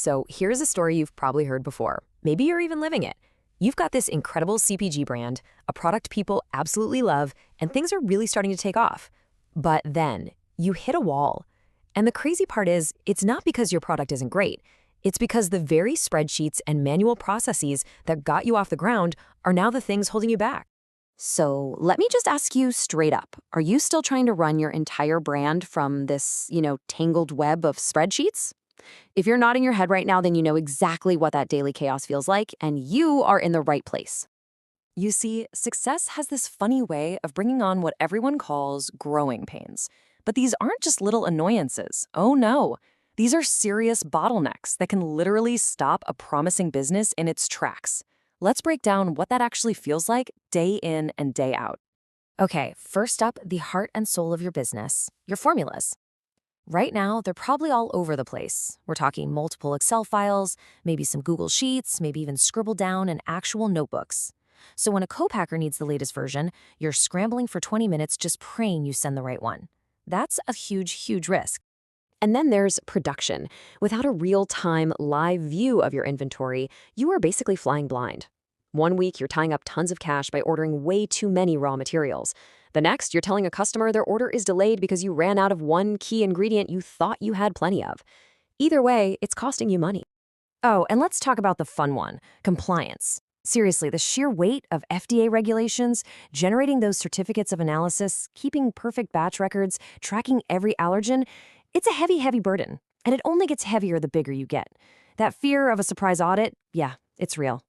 So here's a story you've probably heard before. Maybe you're even living it. You've got this incredible CPG brand, a product people absolutely love, and things are really starting to take off. But then you hit a wall. And the crazy part is, it's not because your product isn't great. It's because the very spreadsheets and manual processes that got you off the ground are now the things holding you back. So let me just ask you straight up. Are you still trying to run your entire brand from this, tangled web of spreadsheets? If you're nodding your head right now, then you know exactly what that daily chaos feels like, and you are in the right place. You see, success has this funny way of bringing on what everyone calls growing pains. But these aren't just little annoyances. Oh no. These are serious bottlenecks that can literally stop a promising business in its tracks. Let's break down what that actually feels like day in and day out. Okay, first up, the heart and soul of your business, your formulas. Right now, they're probably all over the place. We're talking multiple Excel files, maybe some Google Sheets, maybe even scribbled down in actual notebooks. So when a co-packer needs the latest version, you're scrambling for 20 minutes just praying you send the right one. That's a huge, huge risk. And then there's production. Without a real-time, live view of your inventory, you are basically flying blind. One week, you're tying up tons of cash by ordering way too many raw materials. The next, you're telling a customer their order is delayed because you ran out of one key ingredient you thought you had plenty of. Either way, it's costing you money. Oh, and let's talk about the fun one, compliance. Seriously, the sheer weight of FDA regulations, generating those certificates of analysis, keeping perfect batch records, tracking every allergen, it's a heavy, heavy burden. And it only gets heavier the bigger you get. That fear of a surprise audit, yeah, it's real.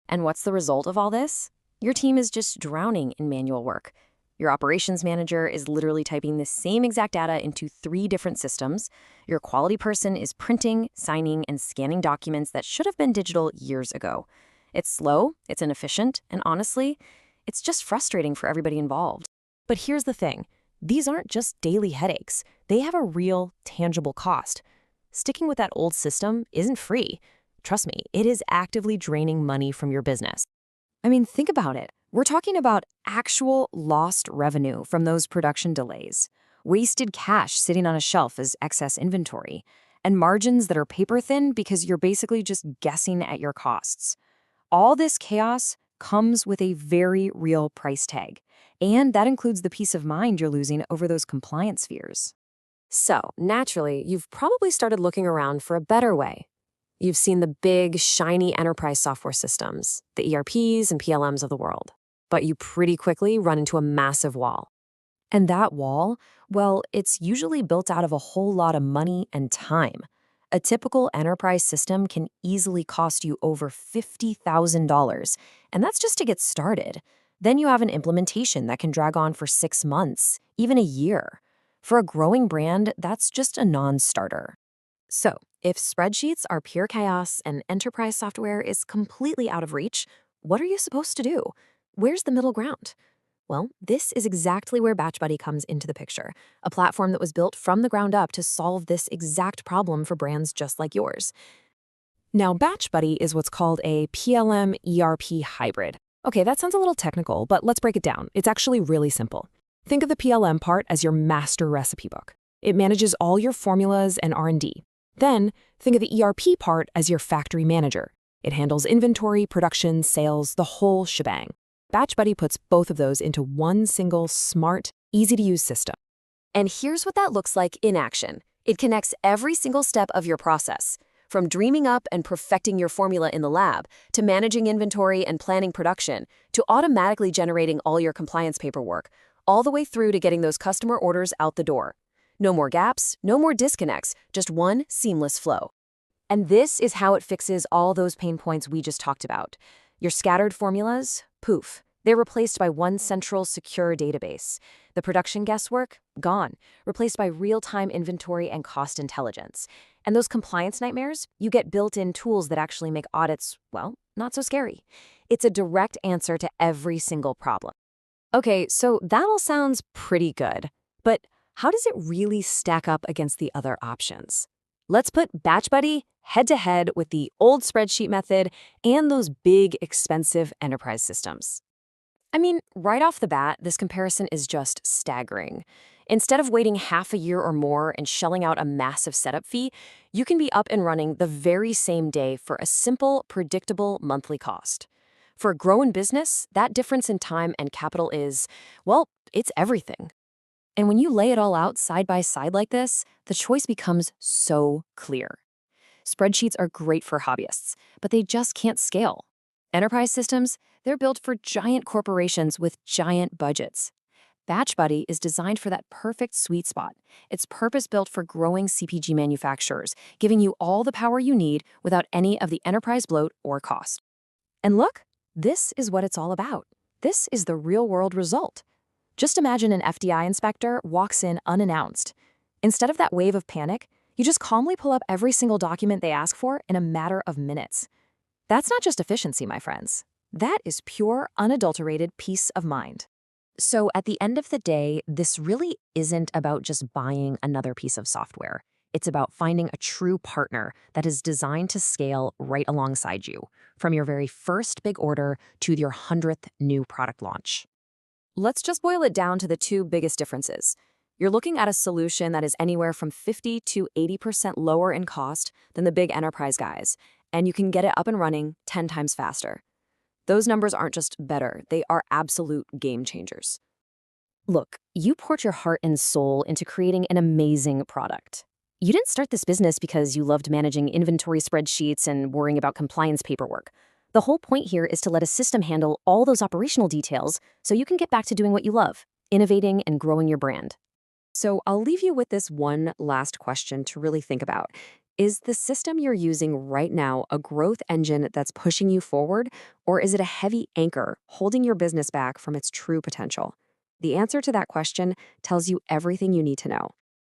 And what's the result of all this? Your team is just drowning in manual work. Your operations manager is literally typing the same exact data into 3 different systems. Your quality person is printing, signing, and scanning documents that should have been digital years ago. It's slow, it's inefficient, and honestly, it's just frustrating for everybody involved. But here's the thing. These aren't just daily headaches. They have a real, tangible cost. Sticking with that old system isn't free. Trust me, it is actively draining money from your business. I mean, think about it. We're talking about actual lost revenue from those production delays, wasted cash sitting on a shelf as excess inventory, and margins that are paper thin because you're basically just guessing at your costs. All this chaos comes with a very real price tag, and that includes the peace of mind you're losing over those compliance fears. So, naturally, you've probably started looking around for a better way. You've seen the big, shiny enterprise software systems, the ERPs and PLMs of the world. But you pretty quickly run into a massive wall. And that wall, well, it's usually built out of a whole lot of money and time. A typical enterprise system can easily cost you over $50,000, and that's just to get started. Then you have an implementation that can drag on for 6 months, even a year. For a growing brand, that's just a non-starter. So, if spreadsheets are pure chaos and enterprise software is completely out of reach, what are you supposed to do? Where's the middle ground? Well, this is exactly where BatchBuddy comes into the picture, a platform that was built from the ground up to solve this exact problem for brands just like yours. Now, BatchBuddy is what's called a PLM ERP hybrid. Okay, that sounds a little technical, but let's break it down. It's actually really simple. Think of the PLM part as your master recipe book. It manages all your formulas and R&D. Then, think of the ERP part as your factory manager. It handles inventory, production, sales, the whole shebang. BatchBuddy puts both of those into one single, smart, easy-to-use system. And here's what that looks like in action. It connects every single step of your process, from dreaming up and perfecting your formula in the lab, to managing inventory and planning production, to automatically generating all your compliance paperwork, all the way through to getting those customer orders out the door. No more gaps, no more disconnects, just one seamless flow. And this is how it fixes all those pain points we just talked about. Your scattered formulas, poof, they're replaced by one central secure database. The production guesswork, gone, replaced by real-time inventory and cost intelligence. And those compliance nightmares, you get built-in tools that actually make audits, well, not so scary. It's a direct answer to every single problem. Okay, so that all sounds pretty good, but how does it really stack up against the other options? Let's put BatchBuddy head-to-head with the old spreadsheet method and those big, expensive enterprise systems. I mean, right off the bat, this comparison is just staggering. Instead of waiting half a year or more and shelling out a massive setup fee, you can be up and running the very same day for a simple, predictable monthly cost. For a growing business, that difference in time and capital is, well, it's everything. And when you lay it all out side by side like this, the choice becomes so clear. Spreadsheets are great for hobbyists, but they just can't scale. Enterprise systems, they're built for giant corporations with giant budgets. BatchBuddy is designed for that perfect sweet spot. It's purpose-built for growing CPG manufacturers, giving you all the power you need without any of the enterprise bloat or cost. And look, this is what it's all about. This is the real-world result. Just imagine an FDI inspector walks in unannounced. Instead of that wave of panic, you just calmly pull up every single document they ask for in a matter of minutes. That's not just efficiency, my friends. That is pure, unadulterated peace of mind. So at the end of the day, this really isn't about just buying another piece of software. It's about finding a true partner that is designed to scale right alongside you, from your very first big order to your 100th new product launch. Let's just boil it down to the two biggest differences. You're looking at a solution that is anywhere from 50 to 80% lower in cost than the big enterprise guys, and you can get it up and running 10 times faster. Those numbers aren't just better, they are absolute game changers. Look, you poured your heart and soul into creating an amazing product. You didn't start this business because you loved managing inventory spreadsheets and worrying about compliance paperwork. The whole point here is to let a system handle all those operational details so you can get back to doing what you love, innovating and growing your brand. So I'll leave you with this one last question to really think about. Is the system you're using right now a growth engine that's pushing you forward, or is it a heavy anchor holding your business back from its true potential? The answer to that question tells you everything you need to know.